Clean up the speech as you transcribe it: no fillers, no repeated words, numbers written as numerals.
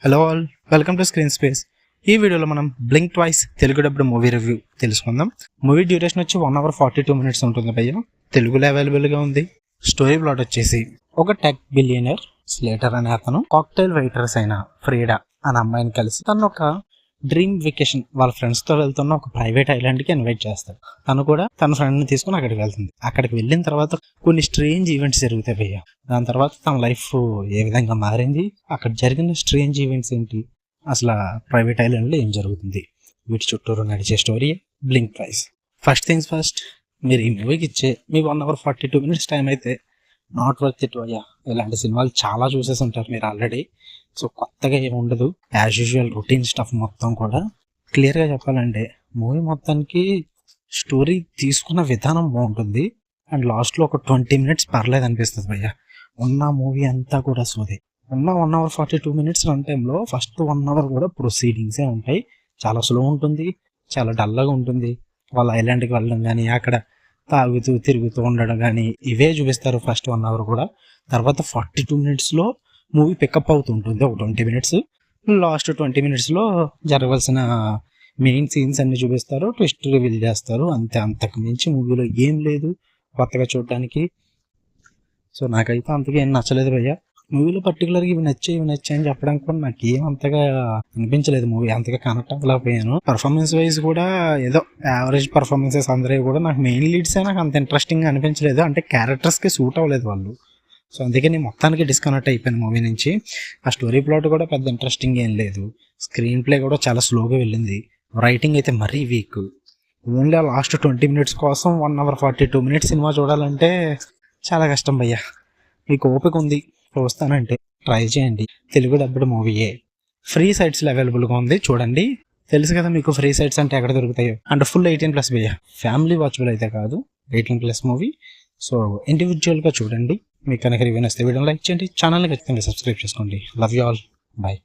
Hello all, welcome to screen space. ఈ వీడియోలో మనం blink twice Telugu dubbed movie review తెలుసుకుందాం. మూవీ డ్యూరేషన్ వచ్చి 1 hour 42 minutes ఉంటుంది భయ్య. తెలుగులో అవైలబుల్గా ఉంది. స్టోరీ ప్లాట్ వచ్చేసి ఒక టెక్ బిలియనర్ స్లేటర్ అనే అతను కాక్టైల్ వెయిటర్స్ అయిన ఫ్రీడా అనే అమ్మాయిని కలిసి తను ఒక డ్రీమ్ వెకేషన్ వాళ్ళ ఫ్రెండ్స్తో వెళ్తున్న ఒక ప్రైవేట్ ఐలాండ్కి ఇన్వైట్ చేస్తాడు. తను కూడా తన ఫ్రెండ్ని తీసుకుని అక్కడికి వెళ్తుంది. అక్కడికి వెళ్ళిన తర్వాత కొన్ని స్ట్రేంజ్ ఈవెంట్స్ జరుగుతాయి భయ్య. దాని తర్వాత తన లైఫ్ ఏ విధంగా మారింది, అక్కడ జరిగిన స్ట్రేంజ్ ఈవెంట్స్ ఏంటి, అసలు ప్రైవేట్ ఐలాండ్లో ఏం జరుగుతుంది, వీటి చుట్టూరు నడిచే story blink twice. First things first, మీరు ఈ మూవీకి ఇచ్చే మీ 1 hour 42 minutes టైం అయితే నాట్ వర్త్ ఇట్ భయ్య. ఇలాంటి సినిమాలు చాలా చూసేసి ఉంటారు మీరు ఆల్రెడీ. సో కొత్తగా ఏమి ఉండదు, యాజ్ యూజువల్ రొటీన్ స్టఫ్ మొత్తం కూడా. క్లియర్గా చెప్పాలంటే మూవీ మొత్తానికి స్టోరీ తీసుకున్న విధానం బాగుంటుంది అండ్ లాస్ట్లో ఒక 20 minutes పర్లేదు అనిపిస్తుంది భయ్య. ఉన్న మూవీ అంతా కూడా సోదే. ఉన్న 1 hour 42 minutes రన్ టైంలో ఫస్ట్ 1 hour కూడా ప్రొసీడింగ్సే ఉంటాయి. చాలా స్లో ఉంటుంది, చాలా డల్గా ఉంటుంది. వాళ్ళ ఐలాండ్కి వెళ్ళడం కానీ, అక్కడ తాగుతూ తిరుగుతూ ఉండడం కానీ ఇవే చూపిస్తారు ఫస్ట్ 1 hour కూడా. తర్వాత 42 minutesలో మూవీ పికప్ అవుతుంటుంది ఒక 20 minutes. లాస్ట్ 20 minutesలో జరగవలసిన మెయిన్ సీన్స్ అన్ని చూపిస్తారు, ట్విస్ట్ రివీల్ చేస్తారు. అంతే, అంతకు మించి మూవీలో ఏం లేదు కొత్తగా చూడడానికి. సో నాకైతే అంతగా ఏం నచ్చలేదు భయ్య. మూవీలో పర్టికులర్గా ఇవి నచ్చాయి అని చెప్పడానికి కూడా నాకు ఏం అంతగా అనిపించలేదు. మూవీ అంతగా కనెక్ట్ అవ్వలేకపోయాను. పర్ఫార్మెన్స్ వైజ్ కూడా ఏదో యావరేజ్ పర్ఫార్మెన్సెస్ అందరూ కూడా. నాకు మెయిన్ లీడ్సే నాకు అంత ఇంట్రెస్టింగ్గా అనిపించలేదు, అంటే క్యారెక్టర్స్కి సూట్ అవ్వలేదు వాళ్ళు. సో అందుకే నేను మొత్తానికి డిస్కనెక్ట్ అయిపోయాను మూవీ నుంచి. ఆ స్టోరీ ప్లాట్ కూడా పెద్ద ఇంట్రెస్టింగ్ ఏం లేదు, స్క్రీన్ ప్లే కూడా చాలా స్లోగా వెళ్ళింది, రైటింగ్ అయితే మరీ వీక్. ఓన్లీ ఆ లాస్ట్ 20 minutes కోసం 1 hour 42 minutes సినిమా చూడాలంటే చాలా కష్టం భయ్య. మీకు ఓపిక ఉంది చూస్తానంటే ట్రై చేయండి. తెలుగు డబ్బుడ్ మూవీయే, ఫ్రీ సైట్స్లో అవైలబుల్గా ఉంది, చూడండి. తెలుసు కదా మీకు ఫ్రీ సైట్స్ అంటే ఎక్కడ దొరుకుతాయో. అంటే ఫుల్ 18+ భయ్య, ఫ్యామిలీ వాచబుల్ అయితే కాదు, 18+ మూవీ. సో ఇండివిజువల్గా చూడండి. మీకు కనుక రివ్యూ వస్తే వీడియో లైక్ చేయండి, ఛానల్ని ఖచ్చితంగా సబ్స్క్రైబ్ చేసుకోండి. Love you all, bye.